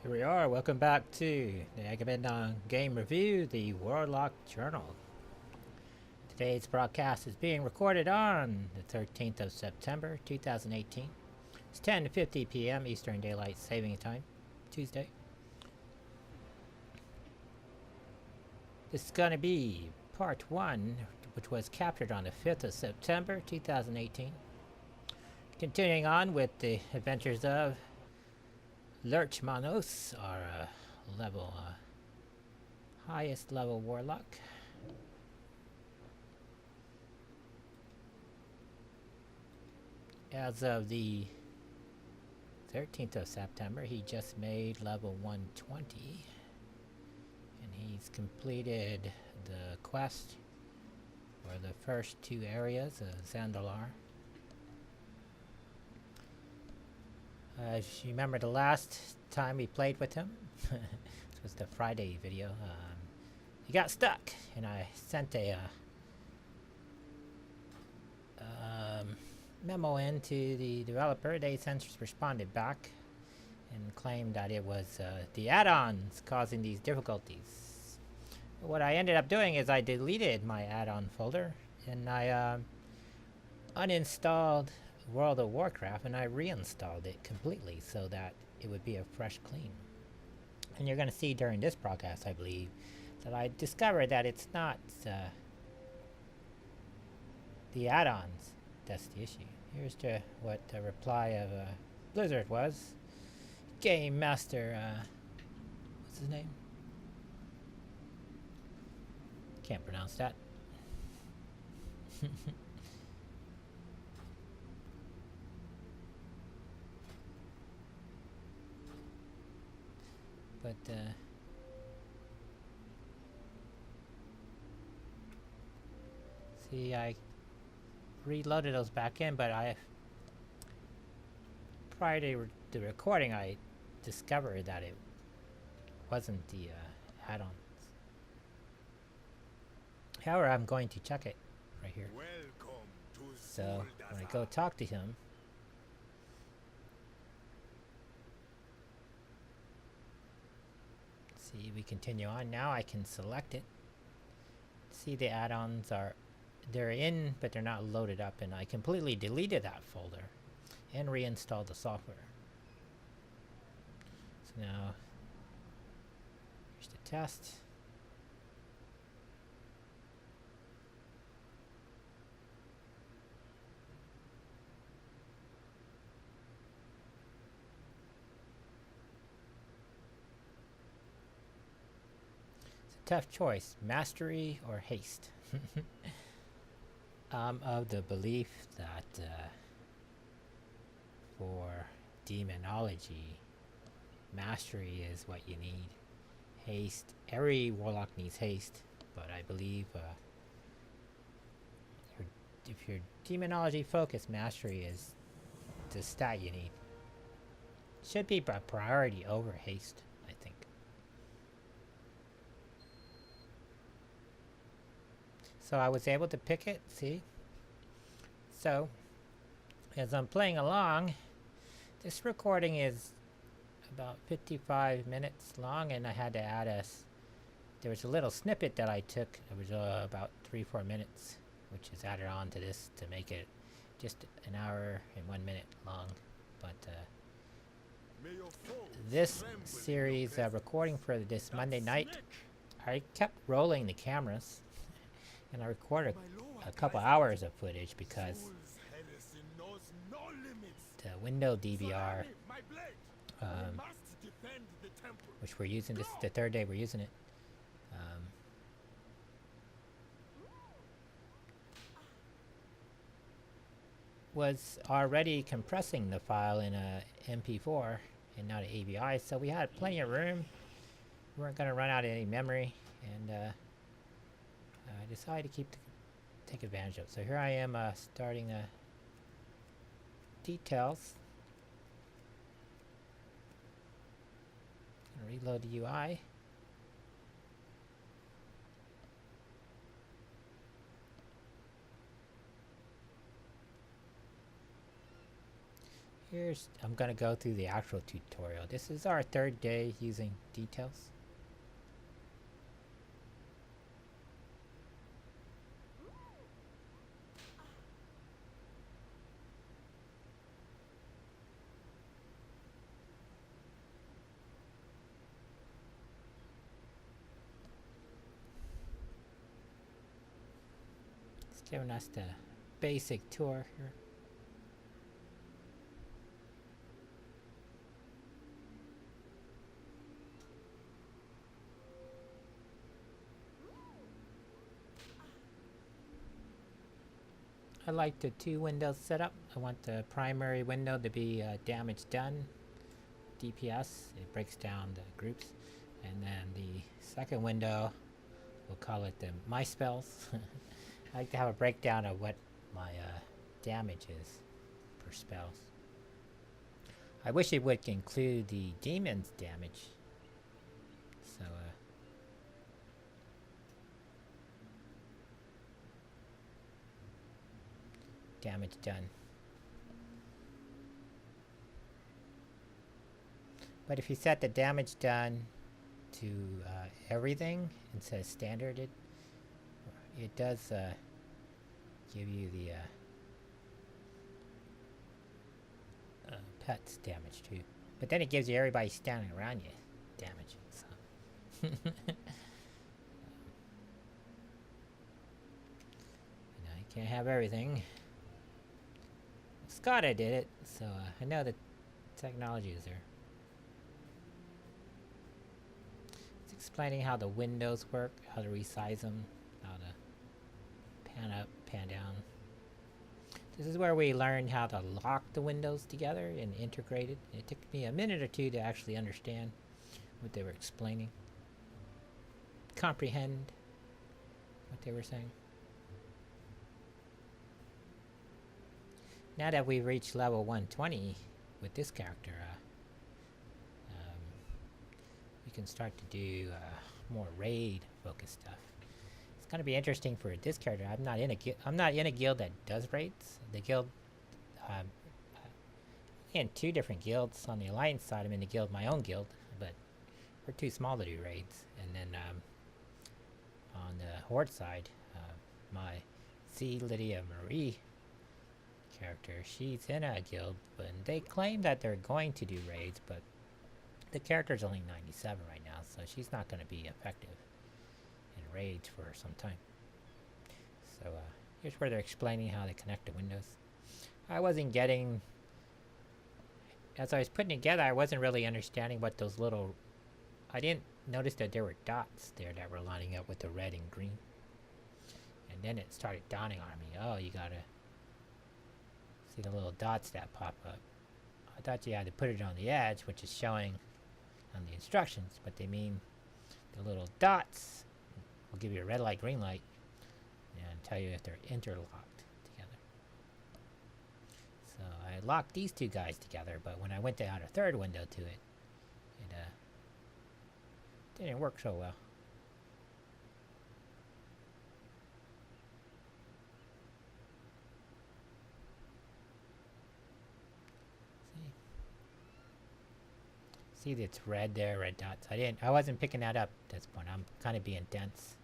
Here we are, welcome back to the Agamemnon Game Review, the Warlock Journal. Today's broadcast is being recorded on the 13th of September 2018. It's 10:50 p.m. Eastern Daylight Saving Time, Tuesday. This is going to be part 1, which was captured on the 5th of September 2018. Continuing on with the adventures of Lurch Manos, our highest level warlock. As of the 13th of September, he just made level 120, and he's completed the quest for the first two areas of Zandalar. As you remember, the last time we played with him, this was the Friday video, he got stuck, and I sent a memo in to the developer. They since responded back and claimed that it was the add-ons causing these difficulties. What I ended up doing is I deleted my add-on folder, and I uninstalled World of Warcraft, and I reinstalled it completely so that it would be a fresh clean. And you're going to see during this broadcast, I believe, that I discovered that it's not the add-ons that's the issue. Here's what the reply of Blizzard was. Game Master, what's his name? Can't pronounce that. But see, I reloaded those back in, but prior to the recording, I discovered that it wasn't the add-ons. However, I'm going to check it right here. So when I go talk to him, see, we continue on. Now I can select it. See, the add-ons they're in, but they're not loaded up, and I completely deleted that folder and reinstalled the software. So now here's the test. Tough choice, mastery or haste. I'm of the belief that for demonology, mastery is what you need. Haste, every warlock needs haste, but I believe if you're demonology focused, mastery is the stat you need. Should be a priority over haste, I think. So I was able to pick it, see? So, as I'm playing along, this recording is about 55 minutes long, and I had to add there was a little snippet that I took. It was about 3-4 minutes, which is added on to this to make it just an hour and 1 minute long. But this series recording for this Monday night, I kept rolling the cameras. And I recorded a couple hours of footage because the window DVR, which we're using, this is the third day we're using it, was already compressing the file in a MP4 and not an AVI, so we had plenty of room. We weren't going to run out of any memory, and I decided to take advantage of it. So here I am starting details. Reload the UI. I'm gonna go through the actual tutorial. This is our third day using details. It's giving us the basic tour here. I like the two windows setup. I want the primary window to be damage done, DPS. It breaks down the groups. And then the second window, we'll call it the my spells. I like to have a breakdown of what my damage is per spells. I wish it would include the demon's damage. So, damage done. But if you set the damage done to everything instead of standard, it does give you the pets damage too. But then it gives you everybody standing around you damage. So. You can't have everything. Scotta did it, so I know the technology is there. It's explaining how the windows work, how to resize them, how to pan up, pan down. This is where we learned how to lock the windows together and integrate it. It took me a minute or two to actually understand what they were explaining. Comprehend what they were saying. Now that we've reached level 120 with this character, we can start to do more raid focused stuff. It's gonna be interesting for this character. I'm not in a guild that does raids. The guild, in two different guilds. On the alliance side, I'm in the guild, my own guild, but we're too small to do raids. And then on the horde side, my C. Lydia Marie character, she's in a guild, but they claim that they're going to do raids, but the character's only 97 right now, so she's not going to be effective in raids for some time. So here's where they're explaining how they connect the windows. I wasn't getting, as I was putting together, I wasn't really understanding what those little, I didn't notice that there were dots there that were lining up with the red and green. And then it started dawning on me, oh, you gotta see the little dots that pop up. I thought you had to put it on the edge, which is showing on the instructions, but they mean the little dots will give you a red light, green light, and tell you if they're interlocked together. So I locked these two guys together, but when I went to add a third window to it, it didn't work so well. See, it's red there, red dots. I wasn't picking that up at this point. I'm kind of being dense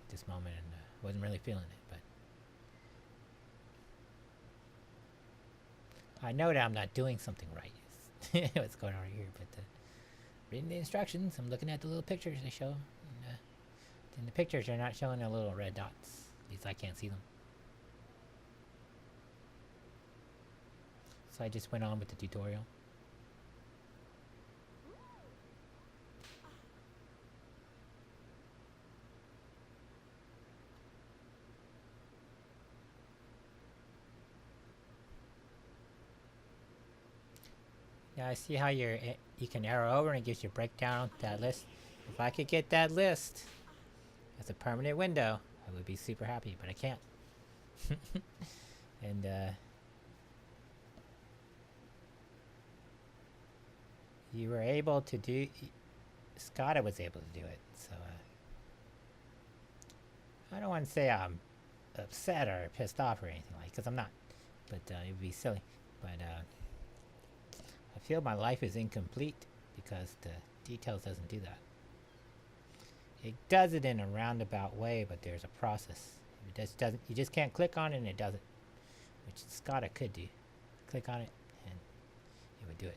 at this moment, and wasn't really feeling it. But I know that I'm not doing something right. What's going on right here? But reading the instructions, I'm looking at the little pictures they show. And, in the pictures, they're not showing the little red dots. At least I can't see them. So I just went on with the tutorial. Yeah, I see how you can arrow over and it gives you a breakdown that list. If I could get that list as a permanent window, I would be super happy, but I can't. And you were able to do, Scotta was able to do it, so I don't want to say I'm upset or pissed off or anything like, because I'm not, but it would be silly. But feel my life is incomplete because the details doesn't do that. It does it in a roundabout way, but there's a process. It just doesn't. You just can't click on it and it does it, which Scada could do. Click on it and it would do it.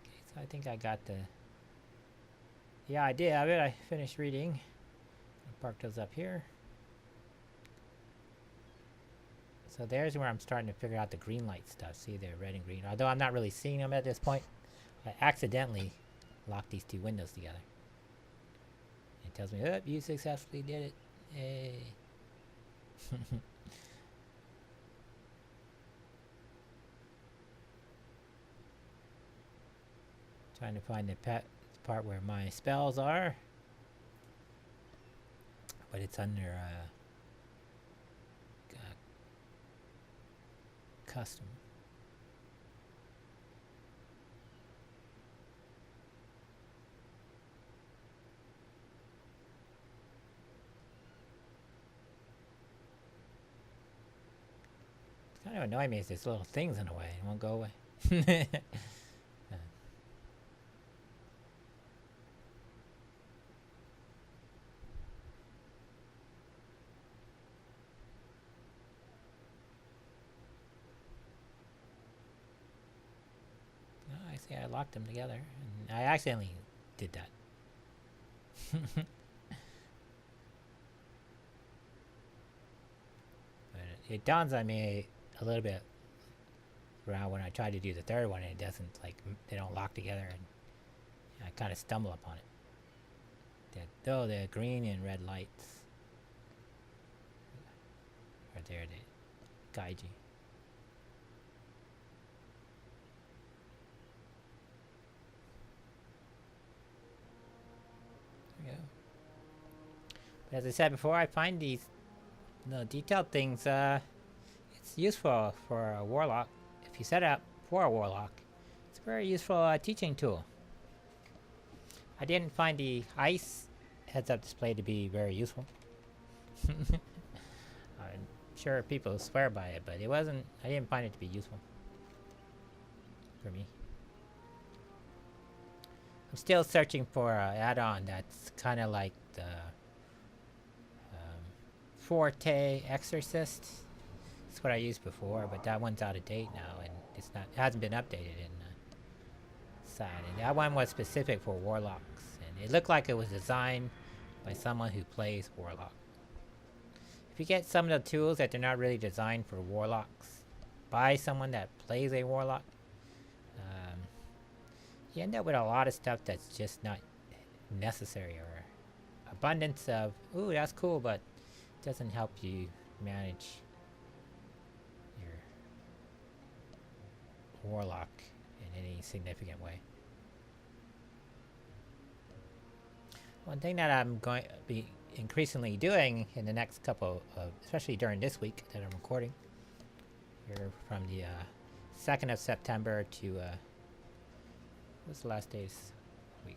Okay, so I think I got the idea of it. I finished reading. I'll park those up here. So there's where I'm starting to figure out the green light stuff. See, they're red and green. Although I'm not really seeing them at this point. I accidentally locked these two windows together. It tells me, oh, you successfully did it. Yay. Trying to find the part where my spells are. But it's under custom. It's kind of annoying me is there's little things in the way. It won't go away. I locked them together, and I accidentally did that. But it dawns on me a little bit around when I try to do the third one, and it doesn't, like, they don't lock together, and I kind of stumble upon it. Though the green and red lights are there to guide you. But as I said before, I find these detailed things, it's useful for a Warlock. If you set it up for a Warlock, it's a very useful teaching tool. I didn't find the ice heads-up display to be very useful. I'm sure people swear by it, but it wasn't. I didn't find it to be useful for me. I'm still searching for an add-on that's kind of like the Forte Exorcist. That's what I used before, but that one's out of date now, and it's not. It hasn't been updated in side. And that one was specific for Warlocks, and it looked like it was designed by someone who plays Warlock. If you get some of the tools that they're not really designed for Warlocks by someone that plays a Warlock, you end up with a lot of stuff that's just not necessary, or abundance of, ooh, that's cool, but it doesn't help you manage your Warlock in any significant way. One thing that I'm going to be increasingly doing in the next couple of, especially during this week that I'm recording, here from the 2nd of September to what's the last day's week?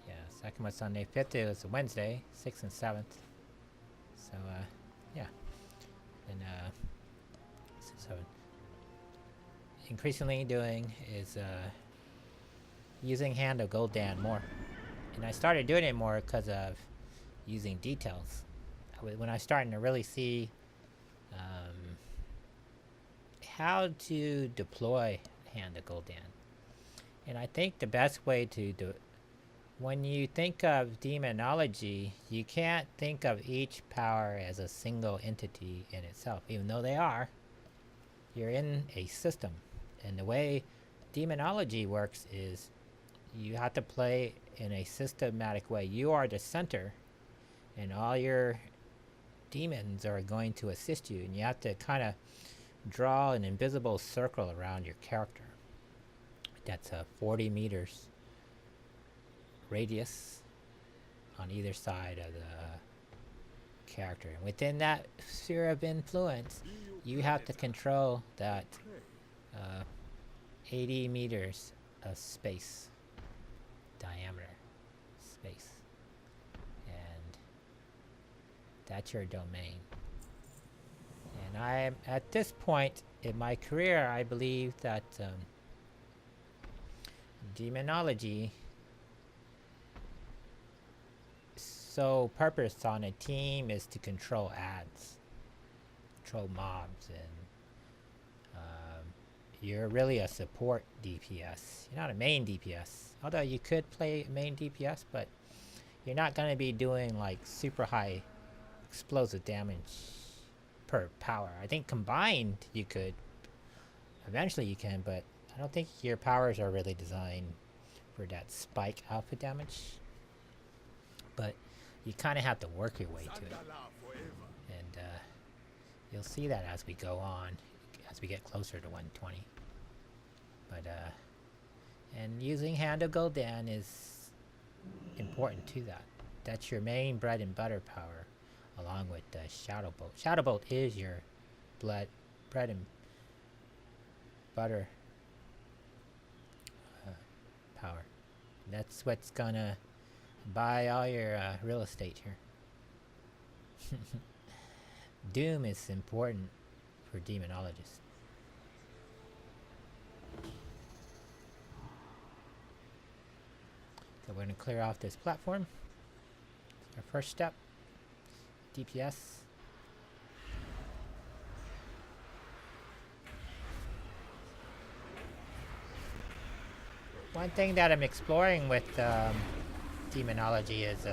Yeah, 2nd was Sunday, 5th is Wednesday, 6th and 7th. So yeah, and so increasingly doing is using Hand of Gul'dan more, and I started doing it more because of using details. When I started to really see how to deploy Hand of Gul'dan, and I think the best way to do it, when you think of demonology, you can't think of each power as a single entity in itself, even though they are. You're in a system, and the way demonology works is you have to play in a systematic way. You are the center, and all your demons are going to assist you, and you have to kind of draw an invisible circle around your character. That's a 40 meters radius on either side of the character, and within that sphere of influence you have to control that 80 meters of space, diameter space, and That's your domain. And I'm at this point in my career, I believe that demonology sole purpose on a team is to control ads, control mobs, and you're really a support DPS. You're not a main DPS, although you could play main DPS, but you're not going to be doing like super high explosive damage per power. I think combined you could, eventually you can, but I don't think your powers are really designed for that spike alpha damage. But you kind of have to work your way to it, and you'll see that as we go on, as we get closer to 120. But and using Hand of Gul'dan is important to that. That's your main bread and butter power, along with Shadowbolt. Shadowbolt is your bread and butter power. That's what's gonna buy all your real estate here. Doom is important for demonologists. So we're going to clear off this platform. Our first step, DPS. One thing that I'm exploring with demonology is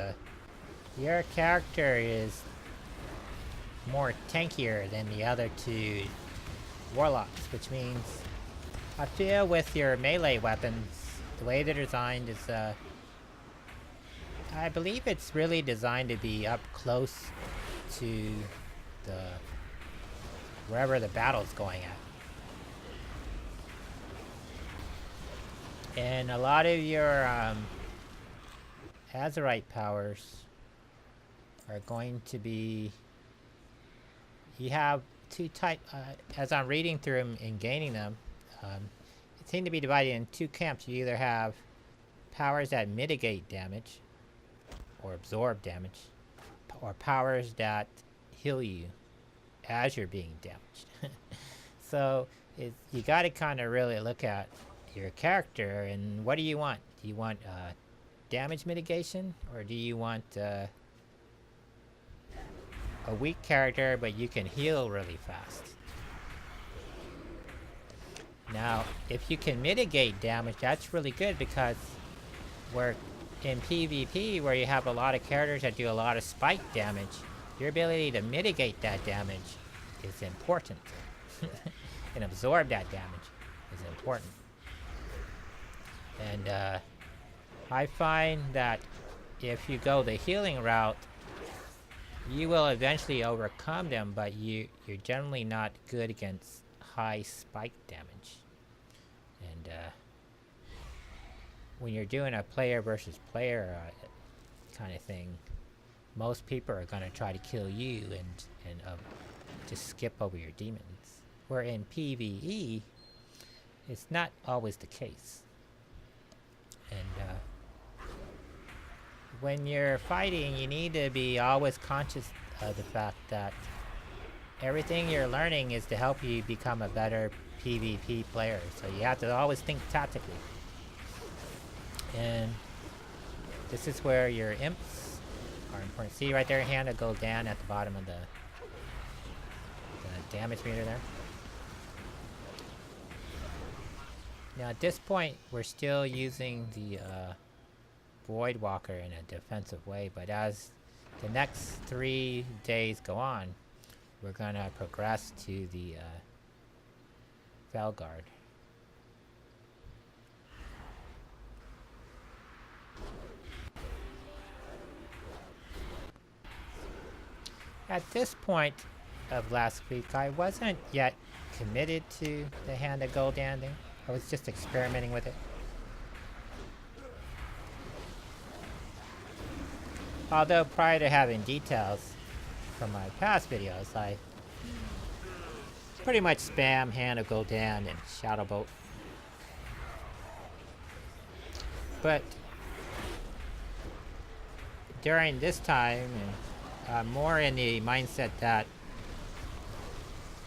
your character is more tankier than the other two warlocks, which means I feel with your melee weapons, the way they're designed is I believe it's really designed to be up close to the wherever the battle's going at. And a lot of your Azeroth powers are going to be, you have two type, as I'm reading through them and gaining them, it seems to be divided in two camps. You either have powers that mitigate damage or absorb damage, or powers that heal you as you're being damaged. So you got to kind of really look at your character and what do you want? Do you want damage mitigation, or do you want a weak character but you can heal really fast? Now, if you can mitigate damage, that's really good, because we're in PvP where you have a lot of characters that do a lot of spike damage. Your ability to mitigate that damage is important. And absorb that damage is important. And I find that if you go the healing route, you will eventually overcome them, but you're generally not good against high spike damage. And when you're doing a player versus player kind of thing, most people are going to try to kill you and just skip over your demons. Where in PvE, it's not always the case. And when you're fighting, you need to be always conscious of the fact that everything you're learning is to help you become a better PvP player. So you have to always think tactically. And this is where your imps are important. See right there, Hand of Gul'dan at the bottom of the damage meter there. Now at this point, we're still using the Void Walker in a defensive way, but as the next 3 days go on, we're gonna progress to the Felguard. At this point of last week, I wasn't yet committed to the Hand of Gul'dan thing. I was just experimenting with it. Although prior to having details from my past videos, I pretty much spam Hand of Gul'dan and Shadowbolt. But during this time, and more in the mindset that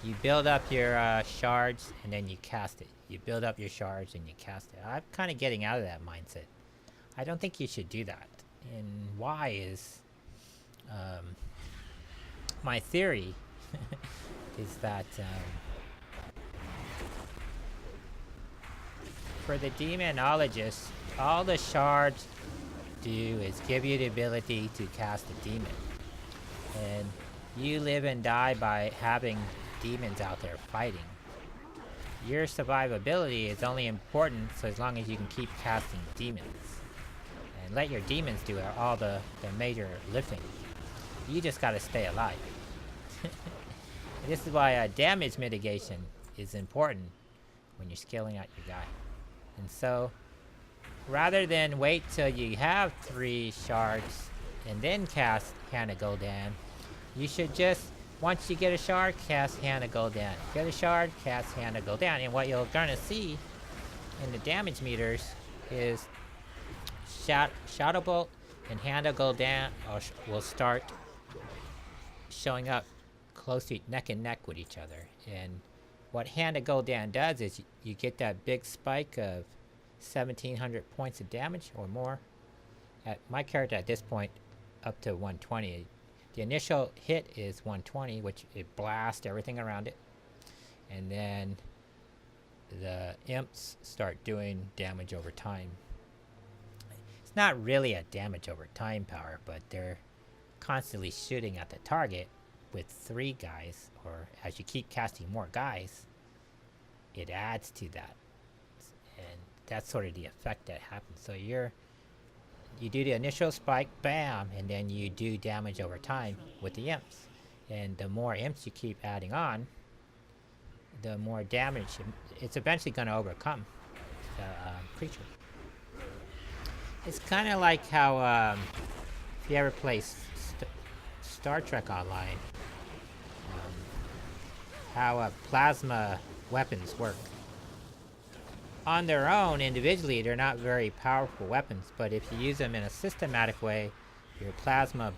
you build up your shards and then you cast it. You build up your shards and you cast it. I'm kind of getting out of that mindset. I don't think you should do that. And why is my theory is that for the demonologist, all the shards do is give you the ability to cast a demon. And you live and die by having demons out there fighting. Your survivability is only important so as long as you can keep casting demons. And let your demons do all the major lifting. You just gotta stay alive. This is why damage mitigation is important when you're scaling out your guy. And so, rather than wait till you have 3 shards and then cast Hand of Gul'dan, you should just, once you get a shard, cast Hand of Gul'dan. Get a shard, cast Hand of Gul'dan. And what you're gonna see in the damage meters is Shadow Bolt and Hand of Gul'dan will start showing up close to neck and neck with each other. And what Hand of Gul'dan does is you get that big spike of 1700 points of damage or more. At my character at this point up to 120. The initial hit is 120, which it blasts everything around it. And then the imps start doing damage over time. It's not really a damage over time power, but they're constantly shooting at the target with 3 guys, or as you keep casting more guys, it adds to that. And that's sort of the effect that happens. So you do the initial spike, bam, and then you do damage over time with the imps. And the more imps you keep adding on, the more damage it's eventually going to overcome the creature. It's kind of like how if you ever play Star Trek Online, how plasma weapons work. On their own, individually, they're not very powerful weapons, but if you use them in a systematic way, your plasma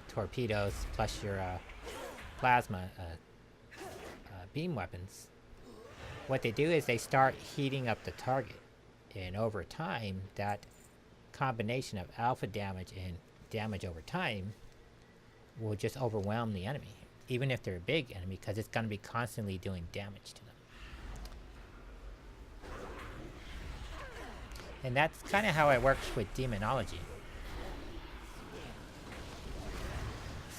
torpedoes plus your plasma beam weapons, what they do is they start heating up the target. And over time, that combination of alpha damage and damage over time will just overwhelm the enemy, even if they're a big enemy, because it's going to be constantly doing damage to them. And that's kind of how it works with demonology.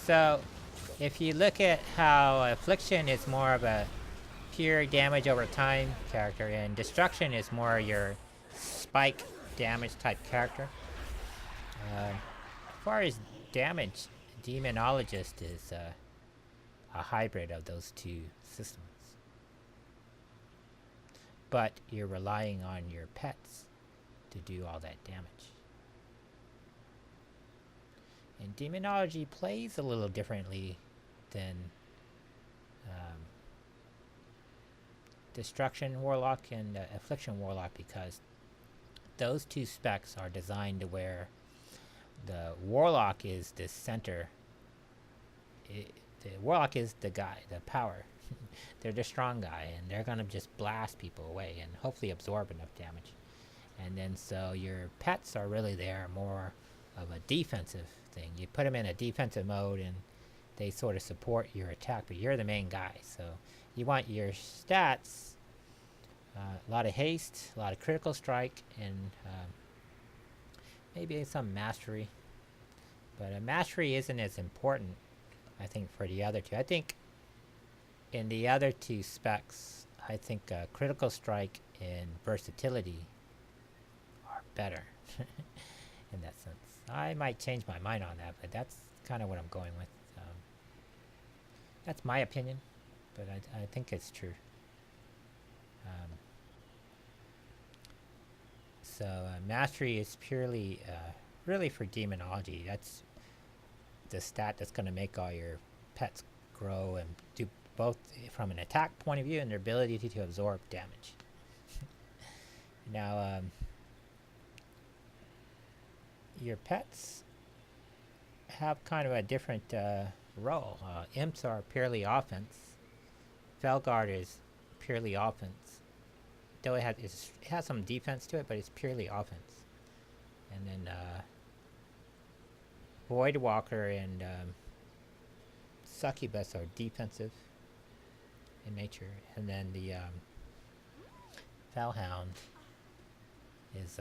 So, if you look at how Affliction is more of a pure damage over time character, and Destruction is more your spike damage type character. As far as damage, Demonologist is a hybrid of those 2 systems. But you're relying on your pets to do all that damage. And Demonology plays a little differently than Destruction Warlock and Affliction Warlock, because those 2 specs are designed to where the Warlock is the center. The Warlock is the guy, the power. They're the strong guy, and they're gonna just blast people away and hopefully absorb enough damage. And then so your pets are really there more of a defensive thing. You put them in a defensive mode and they sort of support your attack, but you're the main guy. So you want your stats, a lot of haste, a lot of critical strike, and maybe some mastery. But mastery isn't as important, I think, for the other 2. I think in the other 2 specs, I think critical strike and versatility are better in that sense. I might change my mind on that, but that's kind of what I'm going with. That's my opinion, but I think it's true. So mastery is purely really for demonology. That's the stat that's going to make all your pets grow and do both from an attack point of view and their ability to absorb damage. Now, your pets have kind of a different role. Imps are purely offense. Felguard is purely offense. Though it has some defense to it, but it's purely offense. And then Voidwalker and Succubus are defensive in nature, and then the Felhound is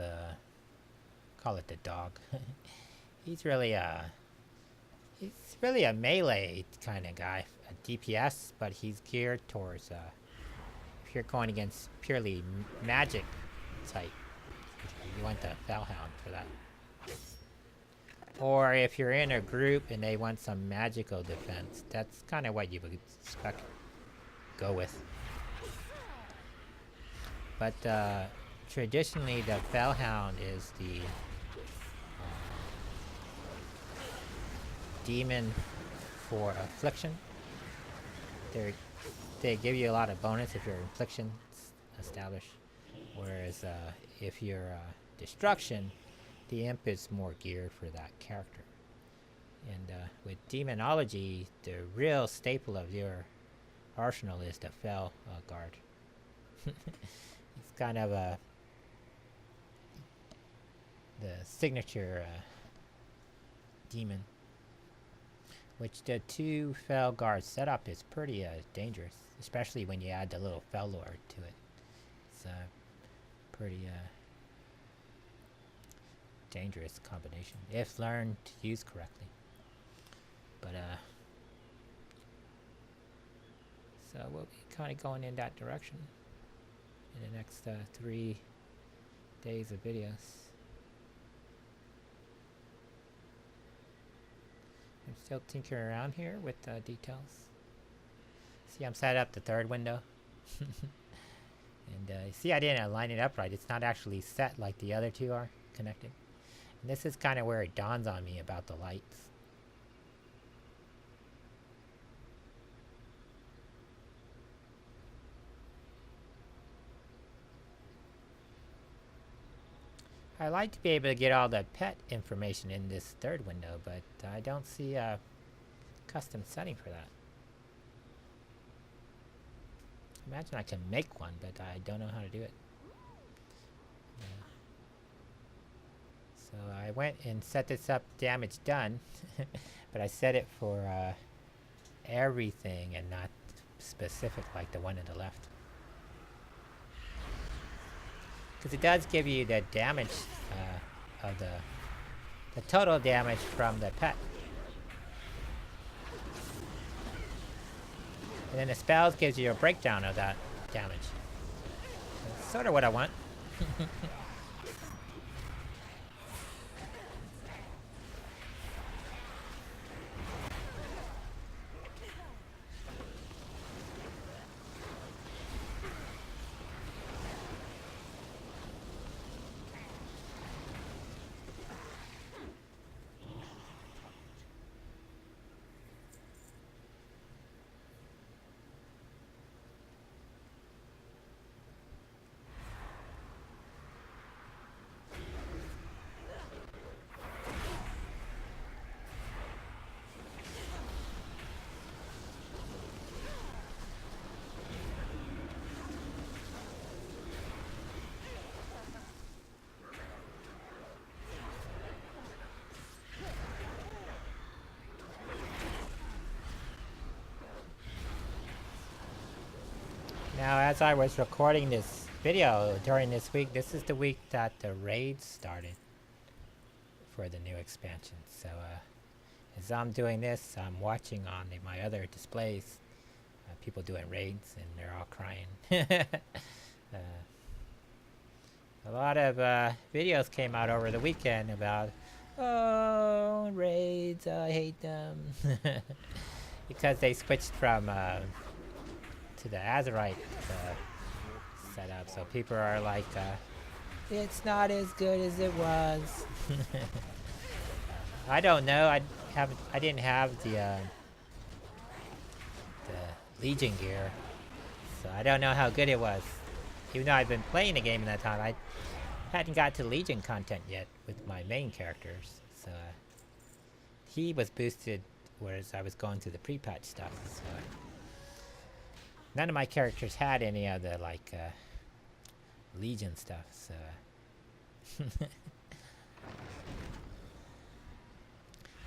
call it the dog. He's really a melee kind of guy, a DPS, but he's geared towards if you're going against purely magic type, you want the Felhound for that. Or if you're in a group and they want some magical defense, that's kind of what you would expect go with. But traditionally the Felhound is the demon for affliction. They give you a lot of bonus if your affliction established, whereas if you're destruction, the imp is more geared for that character. And with demonology, the real staple of your arsenal is the Fel guard. It's kind of the signature demon, which the 2 Fel guard setup is pretty dangerous, especially when you add the little Fel Lord to it. It's pretty dangerous combination if learned to use correctly. But so we'll be kind of going in that direction in the next 3 days of videos. I'm still tinkering around here with details. See, I'm set up the 3rd window. And you see, I didn't line it up right. It's not actually set like the other 2 are connected. And this is kind of where it dawns on me about the lights. I like to be able to get all the pet information in this 3rd window, but I don't see a custom setting for that. Imagine I can make one, but I don't know how to do it. So I went and set this up, damage done, but I set it for everything and not specific like the one on the left. Because it does give you the damage of the total damage from the pet. And then the spells gives you a breakdown of that damage. That's sort of what I want. Now, as I was recording this video during this week, this is the week that the raids started for the new expansion. So, as I'm doing this, I'm watching on my other displays people doing raids, and they're all crying. A lot of videos came out over the weekend about, oh, raids, I hate them. Because they switched from to the Azeroth setup, so people are like, it's not as good as it was. I don't know. I didn't have the Legion gear, so I don't know how good it was. Even though I've been playing the game in that time, I hadn't got to Legion content yet with my main characters. So he was boosted, whereas I was going through the pre-patch stuff. So none of my characters had any of the like Legion stuff. So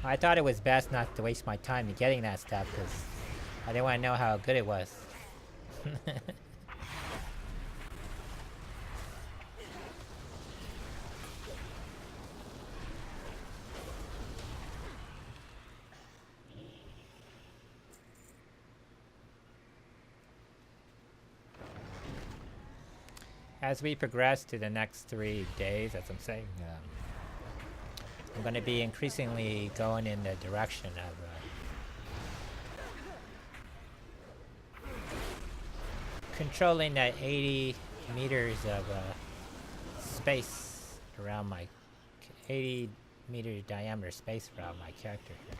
I thought it was best not to waste my time in getting that stuff because I didn't want to know how good it was. As we progress to the next 3 days, as I'm saying, I'm going to be increasingly going in the direction of controlling that 80 meters of space around my 80 meter diameter space around my character here.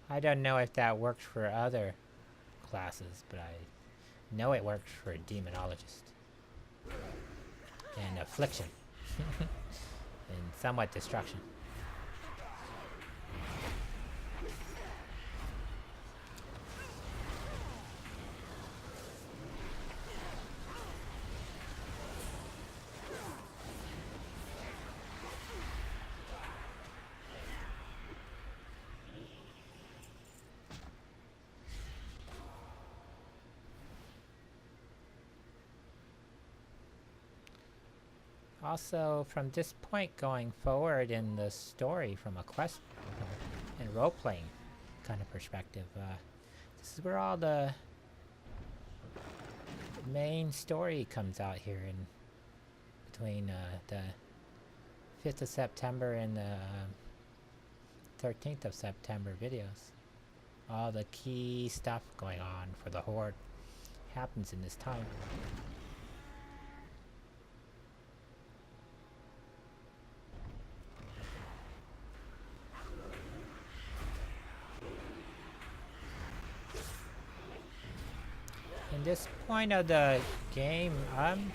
I don't know if that works for other classes, but I know it works for a demonologist and affliction and somewhat destruction. Also, from this point going forward in the story, from a quest and role-playing kind of perspective, this is where all the main story comes out here in between the 5th of September and the 13th of September videos. All the key stuff going on for the Horde happens in this time. In this point of the game, and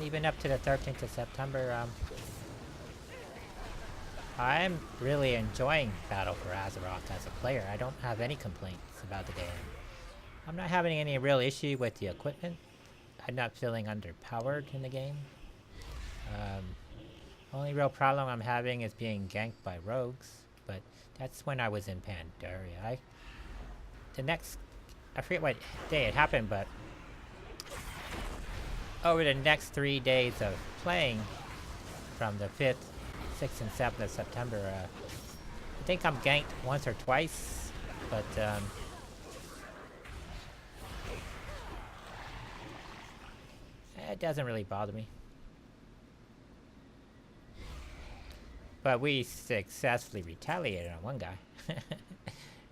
even up to the 13th of September, I'm really enjoying Battle for Azeroth as a player. I don't have any complaints about the game. I'm not having any real issue with the equipment. I'm not feeling underpowered in the game. Only real problem I'm having is being ganked by rogues, but that's when I was in Pandaria. I forget what day it happened, but over the next 3 days of playing, from the 5th, 6th, and 7th of September, I think I'm ganked once or twice, but it doesn't really bother me. But we successfully retaliated on one guy.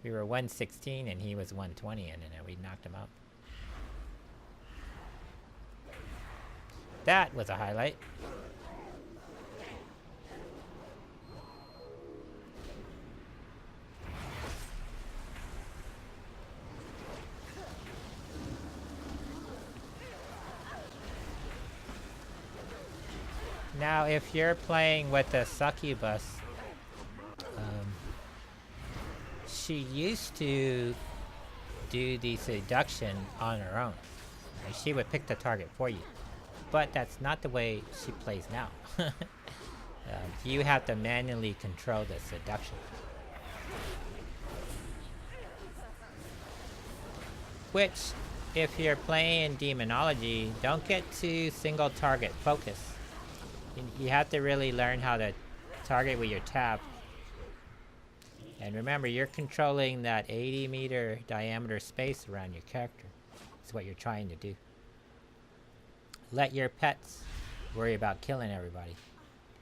We were 116 and he was 120, and then we knocked him out. That was a highlight. Now, if you're playing with a succubus, she used to do the seduction on her own. Like, she would pick the target for you. But that's not the way she plays now. You have to manually control the seduction. Which, if you're playing demonology, don't get too single target focused. You have to really learn how to target with your tab. And remember, you're controlling that 80 meter diameter space around your character. That's what you're trying to do. Let your pets worry about killing everybody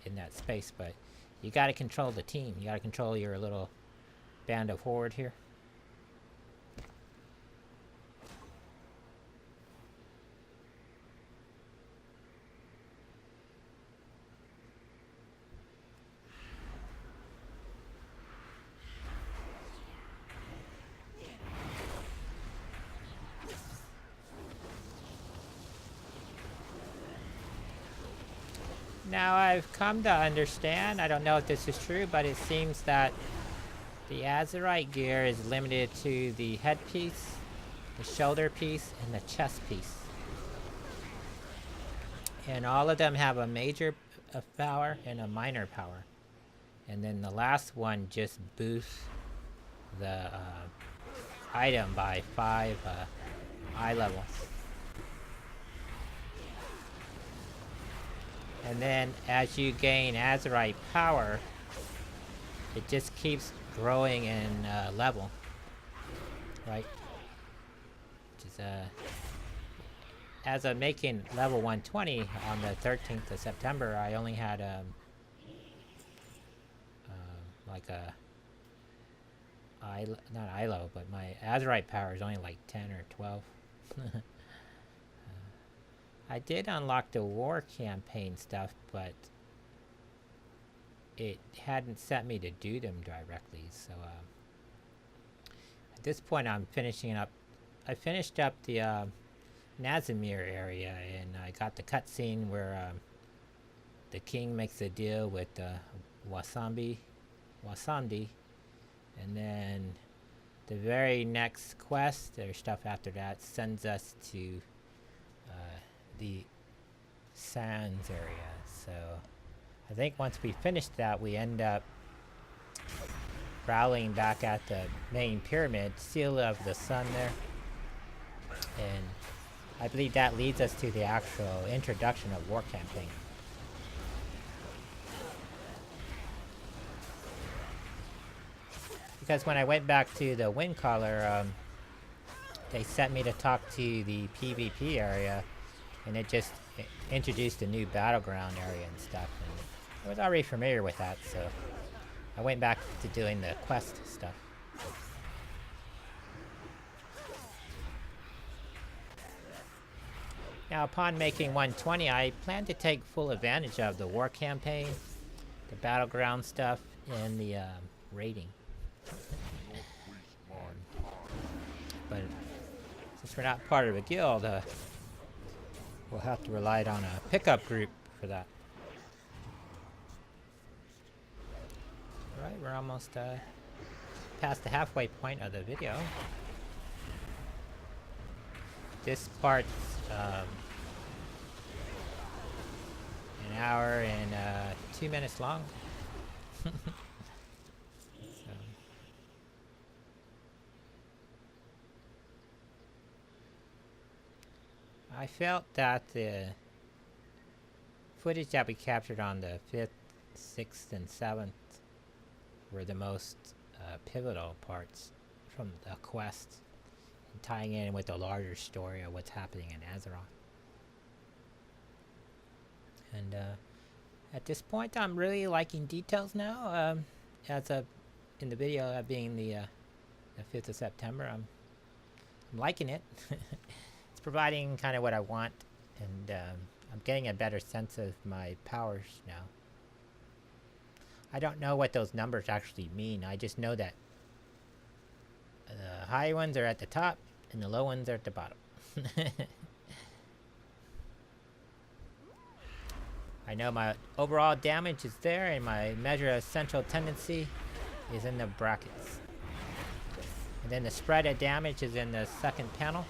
in that space, but you gotta control the team. You gotta control your little band of horde here. Now I've come to understand, I don't know if this is true, but it seems that the Azeroth gear is limited to the headpiece, the shoulder piece, and the chest piece. And all of them have a major power and a minor power. And then the last one just boosts the item by 5 eye levels. And then as you gain Azeroth power, it just keeps growing in level, right? Which is, as I'm making level 120 on the 13th of September, I only had like a not ILO, but my Azeroth power is only like 10 or 12. I did unlock the war campaign stuff, but it hadn't set me to do them directly. So at this point, I'm finishing up. I finished up the Nazimir area, and I got the cutscene where the king makes a deal with Wasandi, and then the very next quest or stuff after that sends us to the Sands area. So I think once we finish that, we end up prowling back at the main pyramid, Seal of the Sun there, and I believe that leads us to the actual introduction of War Campaign. Because when I went back to the Windcaller, they sent me to talk to the PvP area, and it just introduced a new battleground area and stuff. And I was already familiar with that, so I went back to doing the quest stuff. Now, upon making 120, I plan to take full advantage of the War Campaign, the battleground stuff, and the raiding. But since we're not part of a guild, we'll have to rely on a pickup group for that. Alright, we're almost past the halfway point of the video. This part's an hour and 2 minutes long. I felt that the footage that we captured on the 5th, 6th, and 7th were the most pivotal parts from the quest, and tying in with the larger story of what's happening in Azeroth. And at this point, I'm really liking details now. In the video being the 5th of September, I'm liking it. It's providing kind of what I want, and I'm getting a better sense of my powers now. I don't know what those numbers actually mean. I just know that the high ones are at the top and the low ones are at the bottom. I know my overall damage is there, and my measure of central tendency is in the brackets. And then the spread of damage is in the second panel.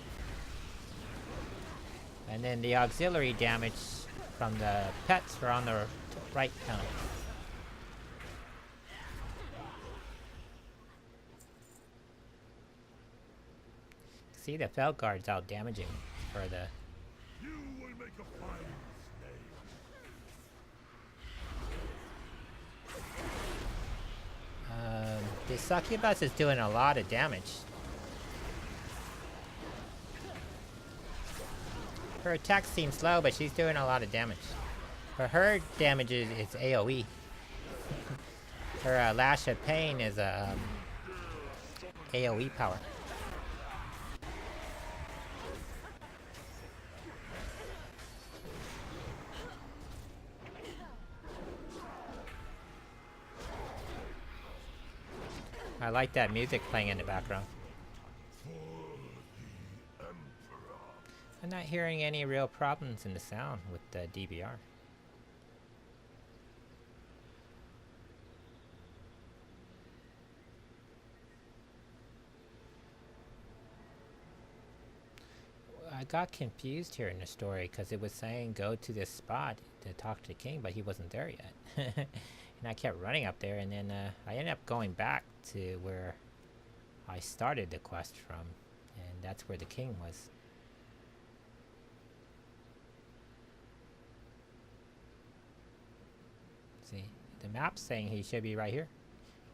And then the auxiliary damage from the pets are on the right panel. See, the Felguard's out damaging for the... You will make a fine slave. The succubus is doing a lot of damage. Her attack seems low, but she's doing a lot of damage. For her damage is AoE. Her Lash of Pain is a AoE power. I like that music playing in the background. I'm not hearing any real problems in the sound with the DVR. got confused here in the story because it was saying go to this spot to talk to the king, but he wasn't there yet. And I kept running up there, and then I ended up going back to where I started the quest from, and that's where the king was. See, the map's saying he should be right here,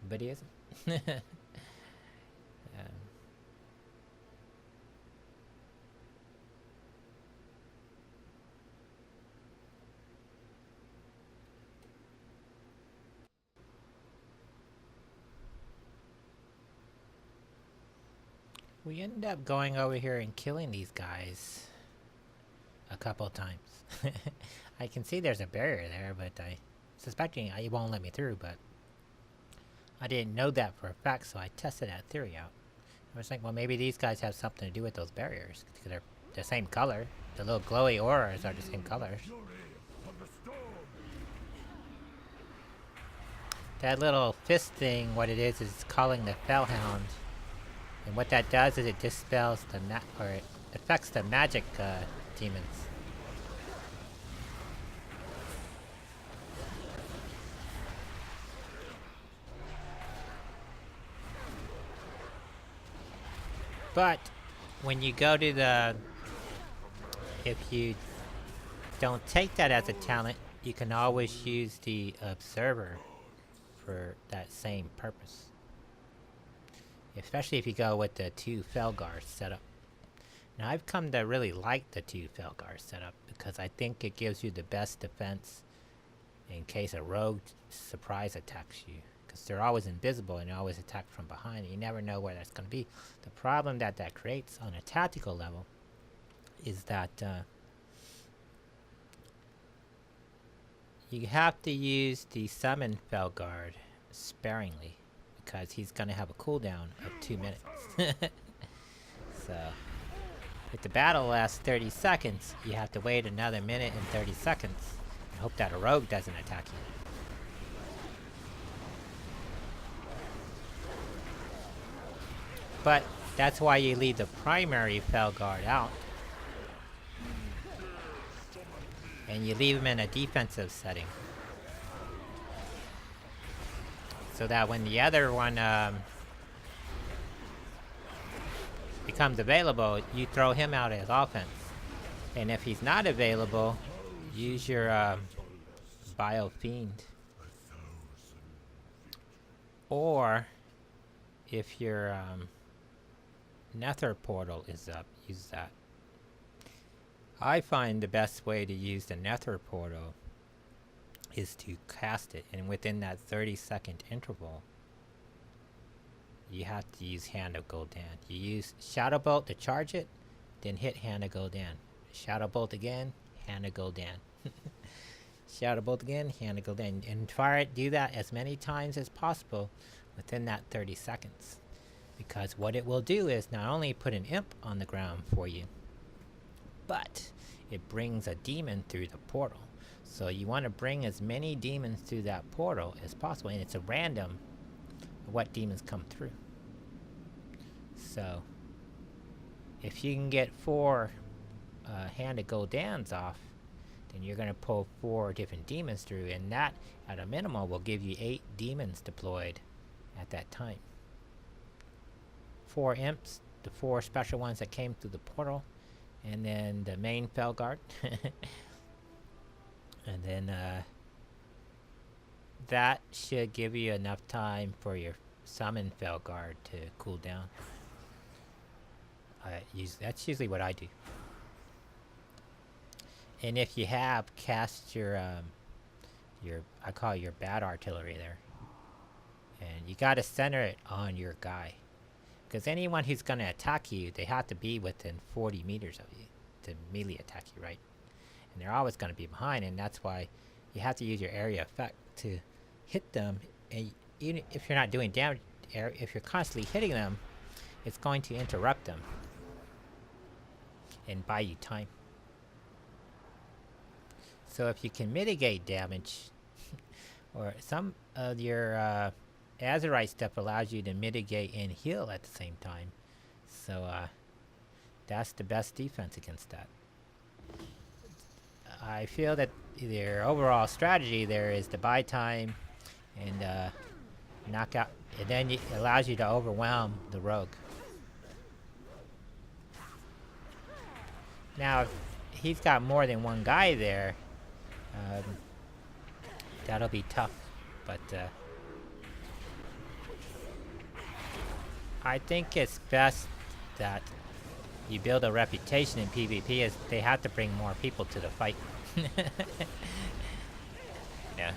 but he isn't. We ended up going over here and killing these guys a couple times. I can see there's a barrier there, but I suspecting it won't let me through, but I didn't know that for a fact, so I tested that theory out. I was like, well, maybe these guys have something to do with those barriers, because they're the same color. The little glowy auras are the same colors. That little fist thing, what it is calling the Fellhound. And what that does is it dispels the or it affects the magic demons. But when you go to the, if you don't take that as a talent, you can always use the observer for that same purpose. Especially if you go with the 2 Felgars setup. Now I've come to really like the 2 Felgars setup because I think it gives you the best defense in case a rogue surprise attacks you. Because they're always invisible and they always attack from behind. And you never know where that's going to be. The problem that creates on a tactical level is that you have to use the summon Felguard sparingly, because he's going to have a cooldown of 2 minutes. So, if the battle lasts 30 seconds, you have to wait another minute and 30 seconds and hope that a rogue doesn't attack you. But that's why you leave the primary Felguard out. And you leave him in a defensive setting. So that when the other one becomes available, you throw him out as offense. And if he's not available, use your Biofiend. Or if your Nether portal is up, use that. I find the best way to use the Nether portal is to cast it, and within that 30-second interval, you have to use Hand of Gul'dan. You use Shadow Bolt to charge it, then hit Hand of Gul'dan. Shadow Bolt again, Hand of Gul'dan. Shadow Bolt again, Hand of Gul'dan. And fire it, do that as many times as possible within that 30 seconds. Because what it will do is not only put an imp on the ground for you, but it brings a demon through the portal. So you want to bring as many demons through that portal as possible, and it's a random what demons come through. So if you can get 4 Hand of Gul'dans off, then you're going to pull 4 different demons through, and that at a minimum will give you 8 demons deployed at that time. 4 imps, the 4 special ones that came through the portal, and then the main Felguard. And then that should give you enough time for your summon Felguard to cool down. That's usually what I do. And if you have, cast your I call it your bad artillery there, and you gotta center it on your guy, because anyone who's gonna attack you, they have to be within 40 meters of you to melee attack you, right? And they're always going to be behind, and that's why you have to use your area effect to hit them. And even if you're not doing damage, if you're constantly hitting them, it's going to interrupt them and buy you time. So if you can mitigate damage, or some of your Azeroth stuff allows you to mitigate and heal at the same time. So that's the best defense against that. I feel that their overall strategy there is to buy time and knock out, and then it allows you to overwhelm the rogue. Now, if he's got more than one guy there, that'll be tough, but I think it's best that you build a reputation in PvP as they have to bring more people to the fight. Yeah.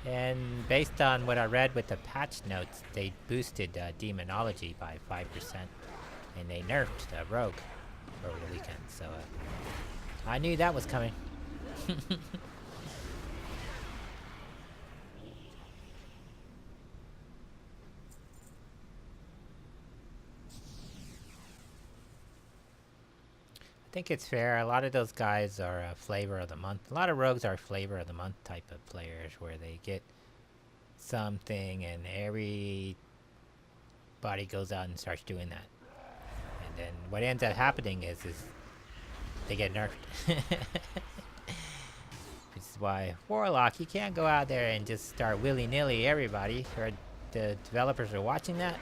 And based on what I read with the patch notes, they boosted demonology by 5%, and they nerfed rogue over the weekend. So I knew that was coming. I think it's fair. A lot of those guys are flavor of the month. A lot of rogues are flavor of the month type of players, where they get something and everybody goes out and starts doing that. And then what ends up happening is they get nerfed. Which is why Warlock, you can't go out there and just start willy-nilly everybody. Or the developers are watching that.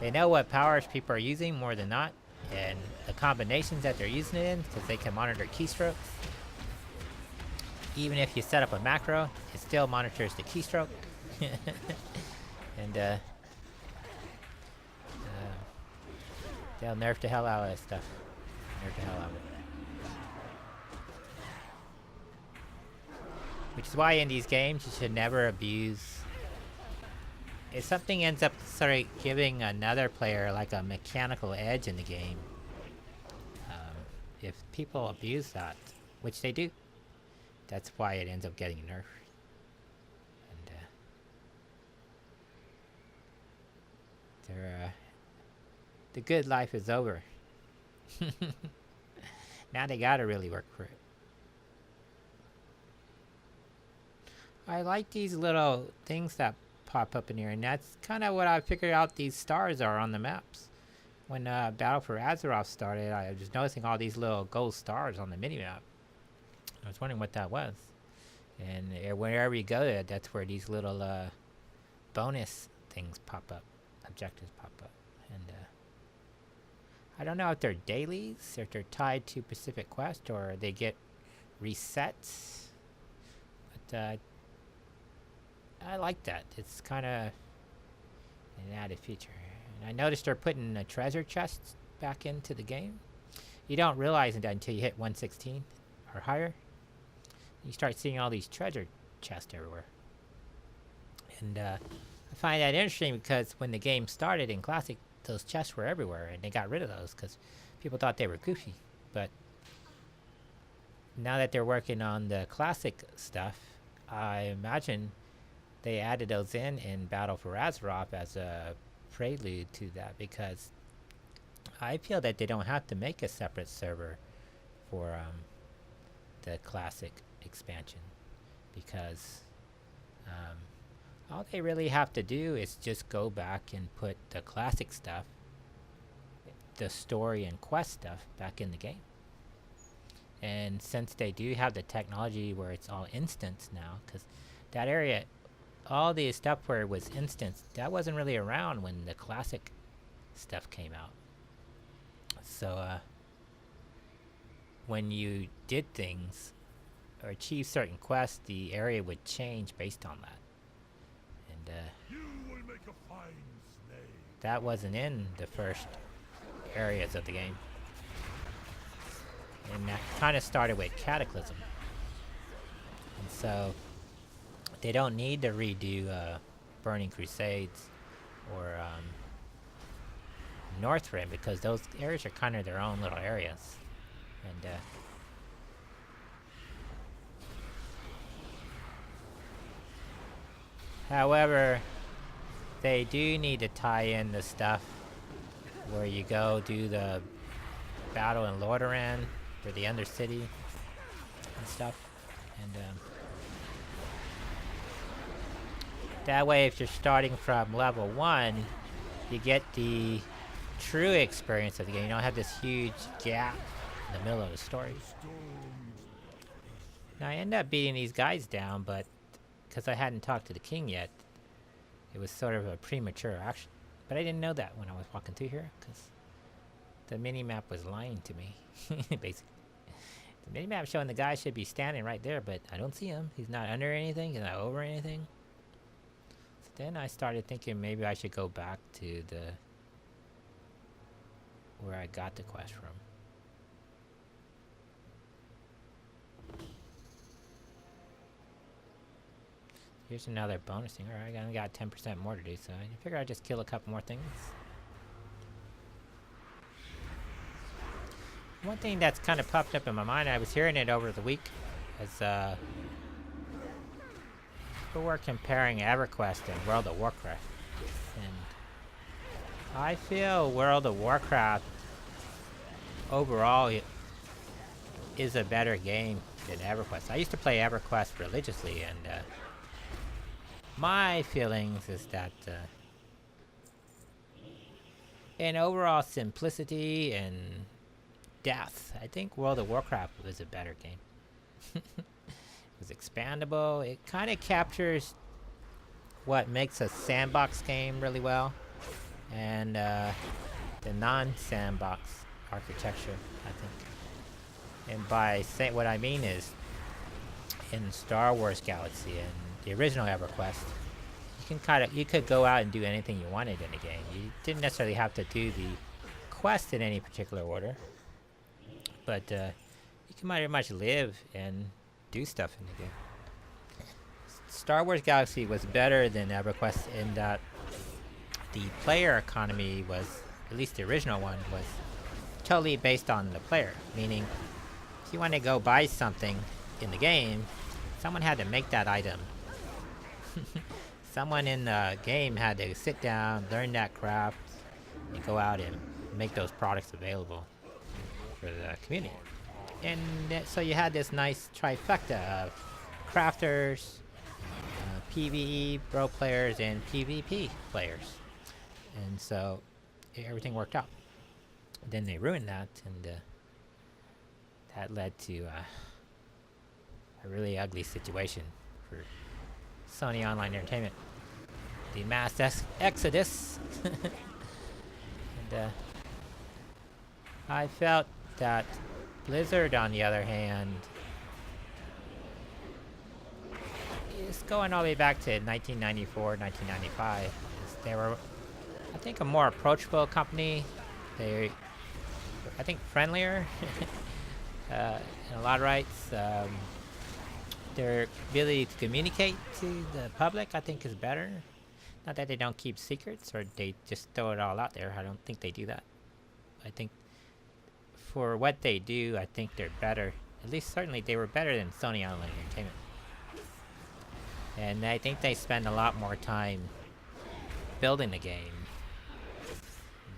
They know what powers people are using more than not, and the combinations that they're using it in, because they can monitor keystrokes. Even if you set up a macro, it still monitors the keystroke. And they'll nerf the hell out of that stuff. Nerf the hell out of it. Which is why in these games you should never abuse. If something ends up sort of giving another player like a mechanical edge in the game, if people abuse that, which they do, that's why it ends up getting nerfed. And the good life is over. Now they gotta really work for it. I like these little things that pop up in here, and that's kind of what I figured out these stars are on the maps. When Battle for Azeroth started, I was noticing all these little gold stars on the minimap. I was wondering what that was. And wherever you go, that's where these little bonus things pop up, objectives pop up. And I don't know if they're dailies, if they're tied to Pacific Quest, or they get resets. But I like that. It's kind of an added feature. And I noticed they're putting treasure chests back into the game. You don't realize that until you hit 116 or higher. You start seeing all these treasure chests everywhere. And I find that interesting because when the game started in Classic, those chests were everywhere, and they got rid of those because people thought they were goofy. But now that they're working on the Classic stuff, I imagine they added those in Battle for Azeroth as a prelude to that, because I feel that they don't have to make a separate server for the Classic expansion, because all they really have to do is just go back and put the Classic stuff, the story and quest stuff, back in the game. And since they do have the technology where it's all instance now, because that area, all the stuff where it was instance, that wasn't really around when the Classic stuff came out. So when you did things or achieve certain quests, the area would change based on that. And You will make a fine slave. that wasn't in the first areas of the game. And that kind of started with Cataclysm. And so they don't need to redo Burning Crusades or Northrend, because those areas are kind of their own little areas. And however, they do need to tie in the stuff where you go do the battle in Lordaeron for the Undercity and stuff. And that way, if you're starting from level 1, you get the true experience of the game. You don't have this huge gap in the middle of the story. Now I end up beating these guys down, but because I hadn't talked to the king yet, it was sort of a premature action. But I didn't know that when I was walking through here, because the mini-map was lying to me, basically. The mini-map showing the guy should be standing right there, but I don't see him. He's not under anything, he's not over anything. So then I started thinking maybe I should go back to where I got the quest from. Here's another bonus thing. Alright, I only got 10% more to do, so I figure I'd just kill a couple more things. One thing that's kind of popped up in my mind, I was hearing it over the week, is people were comparing Everquest and World of Warcraft. And I feel World of Warcraft overall is a better game than Everquest. I used to play Everquest religiously, and my feelings is that in overall simplicity and depth, I think World of Warcraft was a better game. It was expandable. It kind of captures what makes a sandbox game really well, and the non-sandbox architecture, I think. And by saying what I mean is, in Star Wars Galaxy and the original EverQuest, you could go out and do anything you wanted in the game. You didn't necessarily have to do the quest in any particular order, but you can very much live and do stuff in the game. Star Wars Galaxy was better than EverQuest in that the player economy was, at least the original one, was totally based on the player. Meaning, if you want to go buy something in the game, someone had to make that item. Someone in the game had to sit down, learn that craft, and go out and make those products available for the community. And so you had this nice trifecta of crafters, PvE pro players, and PvP players. And so everything worked out. Then they ruined that, and that led to a really ugly situation for Sony Online Entertainment. The mass exodus. And I felt that Blizzard, on the other hand, is going all the way back to 1994, 1995. They were, I think, a more approachable company. They, I think, friendlier in a lot of rights. Their ability to communicate to the public, I think, is better. Not that they don't keep secrets or they just throw it all out there. I don't think they do that. I think for what they do, I think they're better. At least certainly they were better than Sony Online Entertainment. And I think they spend a lot more time building the game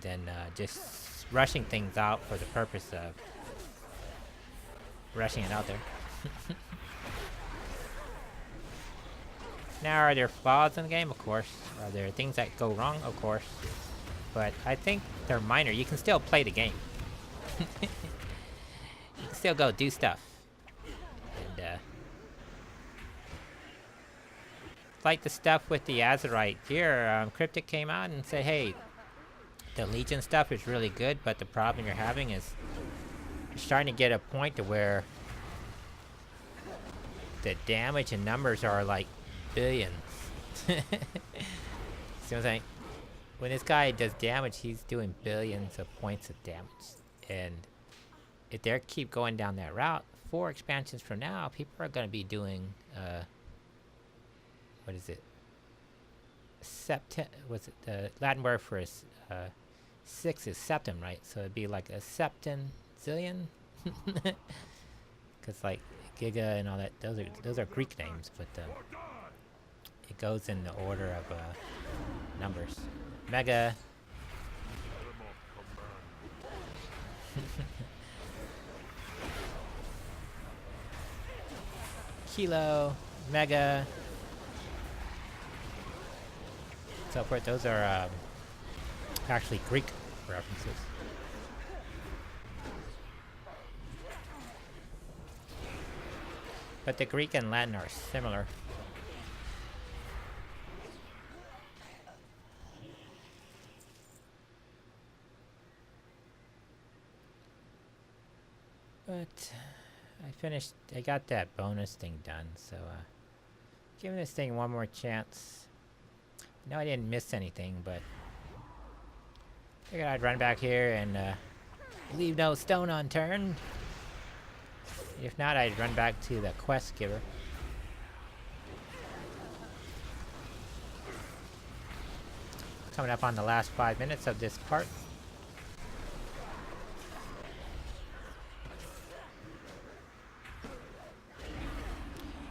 than just rushing things out for the purpose of rushing it out there. Now, are there flaws in the game? Of course. Are there things that go wrong? Of course. But I think they're minor. You can still play the game. You can still go do stuff. And like the stuff with the Azeroth gear, Cryptic came out and said, hey, the Legion stuff is really good, but the problem you're having is you're starting to get a point to where the damage and numbers are like billions. See what I'm saying? When this guy does damage, he's doing billions of points of damage. And if they keep going down that route, 4 expansions from now, people are going to be doing, what is it? Was it the Latin word for 6 is septim, right? So it'd be like a septenzillion. Because like Giga and all that, those are Greek names, but it goes in the order of numbers. Mega. Kilo, Mega, so forth. Those are Actually, Greek references. But the Greek and Latin are similar. But I got that bonus thing done, so giving this thing one more chance. I know I didn't miss anything, but figured I'd run back here and leave no stone unturned. If not, I'd run back to the quest giver. Coming up on the last 5 minutes of this part.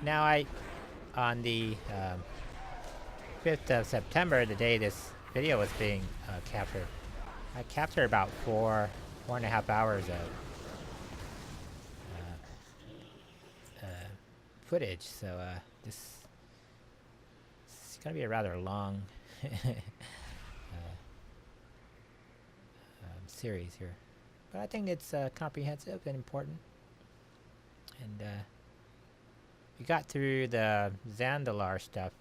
Now on the 5th of September, the day this video was being captured, I captured about 4.5 hours of footage, so this is going to be a rather long series here. But I think it's comprehensive and important. And we got through the Zandalar stuff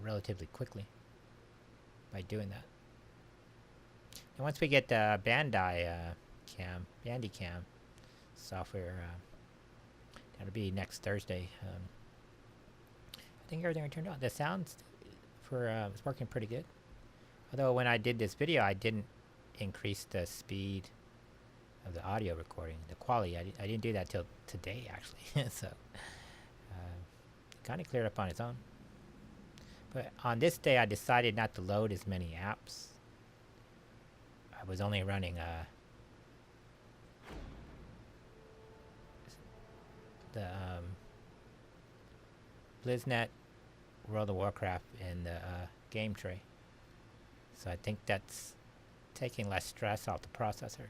relatively quickly by doing that. And once we get the Bandicam software, that'll be next Thursday. I think everything turned out. The sounds was working pretty good. Although when I did this video, I didn't increase the speed of the audio recording, the quality. I didn't do that till today, actually. So kind of cleared up on its own. But on this day, I decided not to load as many apps. I was only running the BlizzNet, World of Warcraft, and the game tray. So I think that's taking less stress off the processor.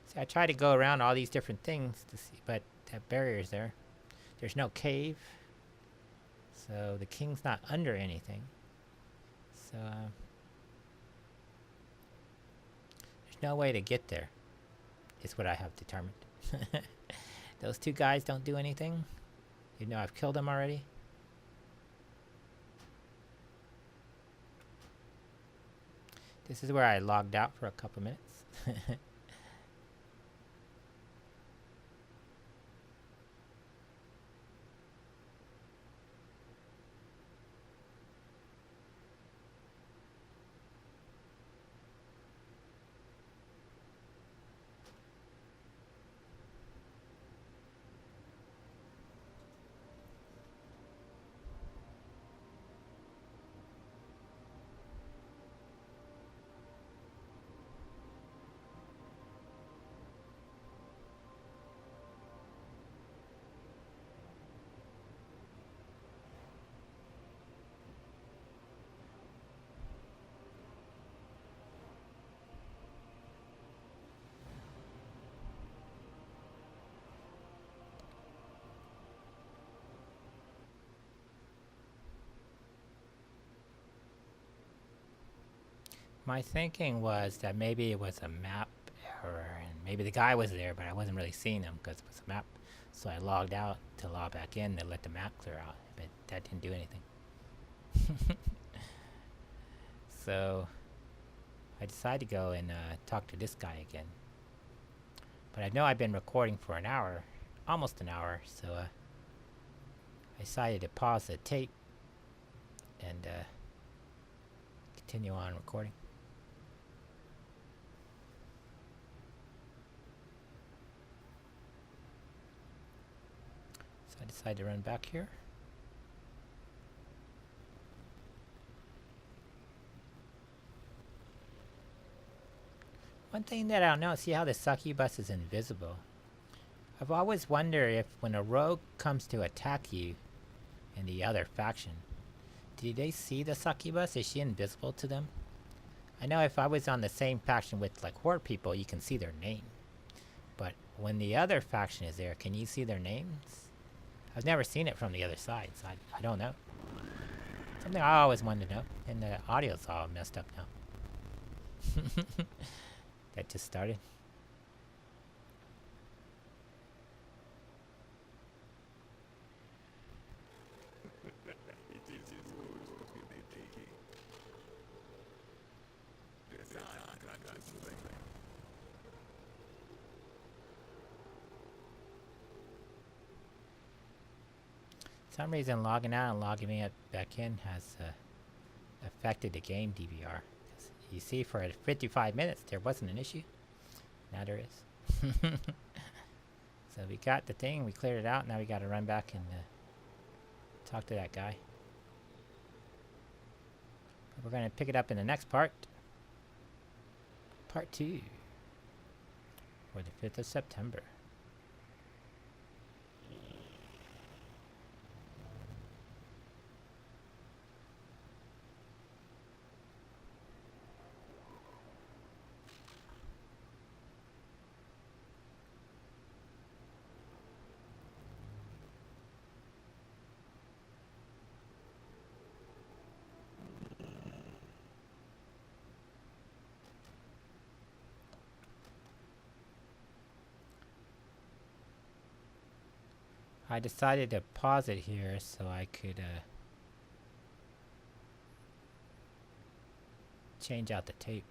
See, I try to go around all these different things to see, but that barrier's there. There's no cave, so the king's not under anything. So there's no way to get there, is what I have determined. Those two guys don't do anything. You know, I've killed them already. This is where I logged out for a couple minutes. My thinking was that maybe it was a map error, and maybe the guy was there, but I wasn't really seeing him because it was a map. So I logged out to log back in to let the map clear out, but that didn't do anything. So I decided to go and talk to this guy again. But I know I've been recording for an hour, almost an hour, so I decided to pause the tape and continue on recording. So I decided to run back here. One thing that I don't know, see how the succubus is invisible? I've always wondered if when a rogue comes to attack you in the other faction, do they see the succubus? Is she invisible to them? I know if I was on the same faction with like horde people, you can see their name. But when the other faction is there, can you see their names? I've never seen it from the other side, so I don't know. Something I always wanted to know. And the audio's all messed up now. That just started. For some reason logging out and logging me back in has affected the game DVR. You see, for 55 minutes there wasn't an issue. Now there is. So we got the thing, we cleared it out, now we gotta run back and talk to that guy. We're gonna pick it up in the next part. Part 2. For the 5th of September. I decided to pause it here so I could change out the tape.